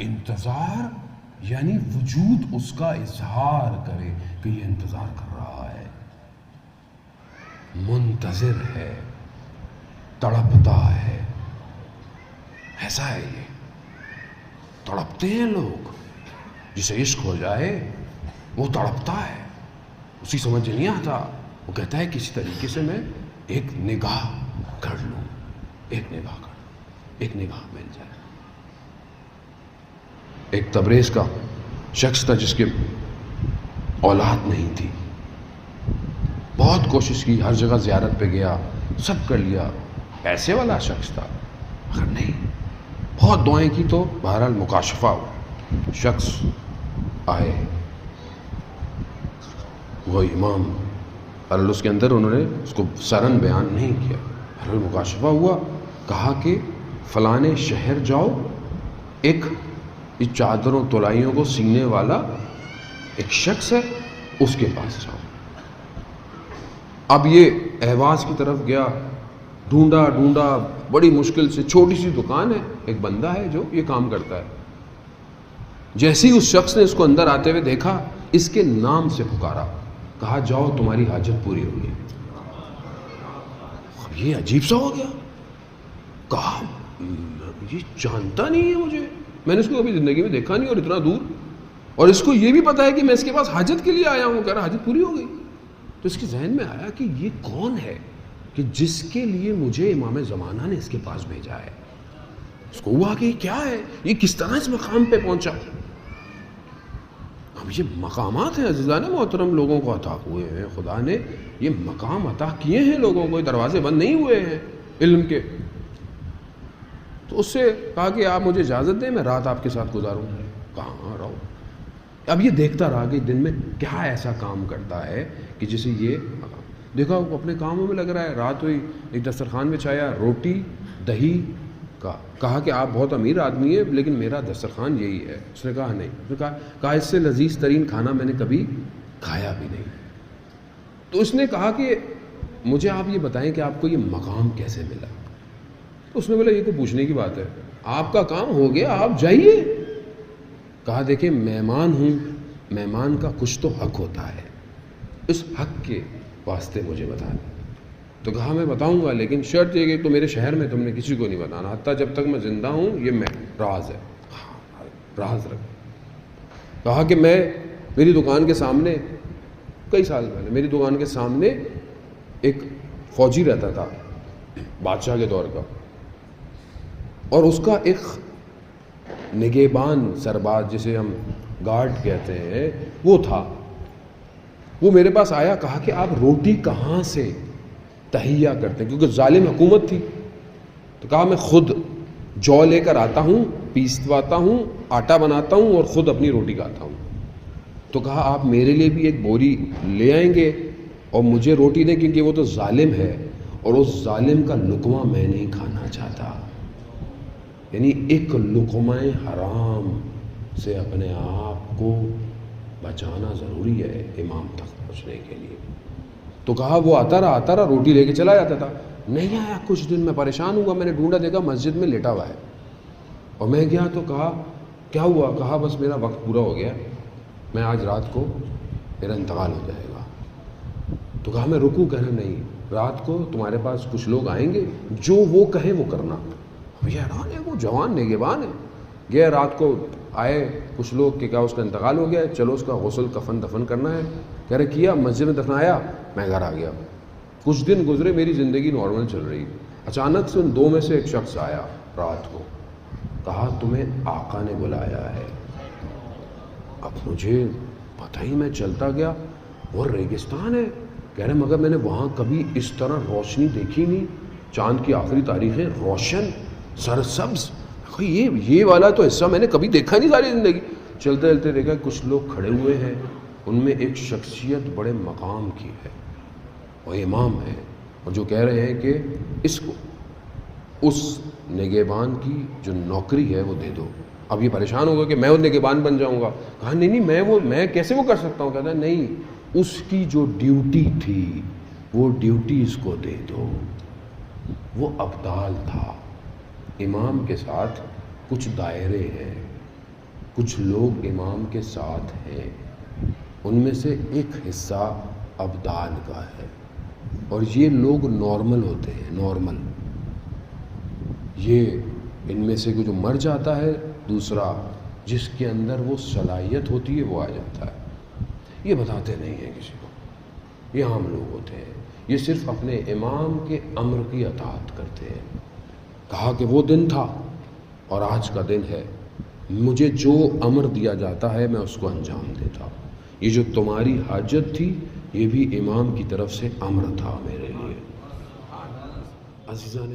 انتظار یعنی وجود اس کا اظہار کرے کہ یہ انتظار کر رہا ہے، منتظر ہے، تڑپتا ہے. ایسا ہے یہ، تڑپتے ہیں لوگ. جسے عشق ہو جائے وہ تڑپتا ہے، اسی سمجھ نہیں آتا. وہ کہتا ہے کسی طریقے سے میں ایک نگاہ کر لوں، ایک نگاہ کر لوں، ایک نگاہ مل جائے. ایک تبریز کا شخص تھا جس کے اولاد نہیں تھی، بہت کوشش کی، ہر جگہ زیارت پہ گیا، سب کر لیا، پیسے والا شخص تھا مگر نہیں. بہت دعائیں کی تو بہرحال مکاشفہ ہوا. شخص آئے، وہ امام اس کے اندر انہوں نے اس کو سرن بیان نہیں کیا. بہرحال مکاشفہ ہوا، کہا کہ فلانے شہر جاؤ، ایک اس چادروں تلائیوں کو سینے والا ایک شخص ہے، اس کے پاس جاؤ. اب یہ اہواز کی طرف گیا، ڈھونڈا ڈھونڈا، بڑی مشکل سے، چھوٹی سی دکان ہے، ایک بندہ ہے جو یہ کام کرتا ہے. جیسے ہی اس شخص نے اس کو اندر آتے ہوئے دیکھا، اس کے نام سے پکارا، کہا جاؤ تمہاری حاجت پوری ہوگی. اب یہ عجیب سا ہو گیا، کہا یہ جانتا نہیں ہے مجھے، میں نے اس کو کبھی زندگی میں دیکھا نہیں اور اتنا دور، اور اس کو یہ بھی پتا ہے کہ میں اس کے پاس حاجت کے لیے آیا ہوں. کہہ رہا حاجت پوری ہو گئی. تو اس کے ذہن میں آیا کہ یہ کون ہے کہ جس کے لیے مجھے امام زمانہ نے اس کے پاس بھیجا ہے. اس کو ہوا کہ یہ کیا ہے، یہ کس طرح اس مقام پہ پہنچا. اب یہ مقامات ہیں عزیزان محترم، لوگوں کو عطا ہوئے ہیں، خدا نے یہ مقام عطا کیے ہیں لوگوں کو، دروازے بند نہیں ہوئے ہیں علم کے. تو اس سے کہا کہ آپ مجھے اجازت دیں، میں رات آپ کے ساتھ گزاروں. کہاں رہو. اب یہ دیکھتا رہا کہ دن میں کیا ایسا کام کرتا ہے کہ جسے یہ دیکھا، وہ اپنے کاموں میں لگ رہا ہے. رات ہوئی، ایک دسترخوان بچھایا، روٹی دہی کا. کہا کہ آپ بہت امیر آدمی ہیں لیکن میرا دسترخوان یہی ہے. اس نے کہا نہیں. اس نے کہا اس سے لذیذ ترین کھانا میں نے کبھی کھایا بھی نہیں. تو اس نے کہا کہ مجھے آپ یہ بتائیں کہ آپ کو یہ مقام کیسے ملا. اس نے بولا یہ کوئی پوچھنے کی بات ہے، آپ کا کام ہو گیا، آپ جائیے. کہا دیکھیں مہمان ہوں، مہمان کا کچھ تو حق ہوتا ہے، اس حق کے واسطے مجھے بتا دیں. تو کہا میں بتاؤں گا لیکن شرط یہ کہ تو میرے شہر میں تم نے کسی کو نہیں بتانا، حتیٰ جب تک میں زندہ ہوں، یہ میں راز ہے. راز رکھ. کہا کہ میری دکان کے سامنے کئی سال پہلے میری دکان کے سامنے ایک فوجی رہتا تھا بادشاہ کے دور کا، اور اس کا ایک نگہبان سرباز جسے ہم گارڈ کہتے ہیں وہ تھا. وہ میرے پاس آیا، کہا کہ آپ روٹی کہاں سے تہیا کرتے ہیں، کیونکہ ظالم حکومت تھی. تو کہا میں خود جو لے کر آتا ہوں، پیسواتا ہوں، آٹا بناتا ہوں اور خود اپنی روٹی کھاتا ہوں. تو کہا آپ میرے لیے بھی ایک بوری لے آئیں گے اور مجھے روٹی دیں، کیونکہ وہ تو ظالم ہے اور اس ظالم کا لقمہ میں نہیں کھانا چاہتا. یعنی ایک لقمہ حرام سے اپنے آپ کو بچانا ضروری ہے امام تک پہنچنے کے لیے. تو کہا وہ آتا رہا روٹی لے کے چلا جاتا تھا. نہیں آیا کچھ دن، میں پریشان ہوا، میں نے ڈھونڈا، دیکھا مسجد میں لیٹا ہوا ہے. اور میں گیا تو کہا کیا ہوا. کہا بس میرا وقت پورا ہو گیا، میں آج رات کو میرا انتقال ہو جائے گا. تو کہا میں رکوں. کہنا نہیں، رات کو تمہارے پاس کچھ لوگ آئیں گے، جو وہ کہیں وہ کرنا. یہ حیران ہے، وہ جوان نگہبان ہے. گیا رات کو، آئے کچھ لوگ کہ کیا اس کا انتقال ہو گیا ہے، چلو اس کا غسل کفن دفن کرنا ہے. کہہ رہے کیا، مسجد میں دفنایا، میں گھر آ گیا. کچھ دن گزرے، میری زندگی نارمل چل رہی. اچانک سے ان دو میں سے ایک شخص آیا رات کو، کہا تمہیں آقا نے بلایا ہے. اب مجھے پتہ ہی، میں چلتا گیا، وہ ریگستان ہے. کہہ رہے مگر میں نے وہاں کبھی اس طرح روشنی دیکھی نہیں. چاند کی آخری تاریخیں، روشن، سرسبز. یہ والا تو حصہ میں نے کبھی دیکھا نہیں ساری زندگی. چلتے چلتے دیکھا کچھ لوگ کھڑے ہوئے ہیں، ان میں ایک شخصیت بڑے مقام کی ہے، وہ امام ہے، اور جو کہہ رہے ہیں کہ اس کو اس نگہبان کی جو نوکری ہے وہ دے دو. اب یہ پریشان ہوگا کہ میں وہ نگہبان بن جاؤں گا. کہا نہیں میں کیسے وہ کر سکتا ہوں. کہتا ہے نہیں، اس کی جو ڈیوٹی تھی وہ ڈیوٹی اس کو دے دو. وہ ابدال تھا. امام کے ساتھ کچھ دائرے ہیں، کچھ لوگ امام کے ساتھ ہیں، ان میں سے ایک حصہ ابدال کا ہے، اور یہ لوگ نارمل ہوتے ہیں، نارمل، یہ ان میں سے جو مر جاتا ہے، دوسرا جس کے اندر وہ صلاحیت ہوتی ہے وہ آ جاتا ہے۔ یہ بتاتے نہیں ہیں کسی کو، یہ عام لوگ ہوتے ہیں، یہ صرف اپنے امام کے امر کی اطاعت کرتے ہیں۔ کہا کہ وہ دن تھا اور آج کا دن ہے، مجھے جو امر دیا جاتا ہے میں اس کو انجام دیتا ہوں۔ یہ جو تمہاری حاجت تھی یہ بھی امام کی طرف سے امر تھا میرے لیے۔ عزیزان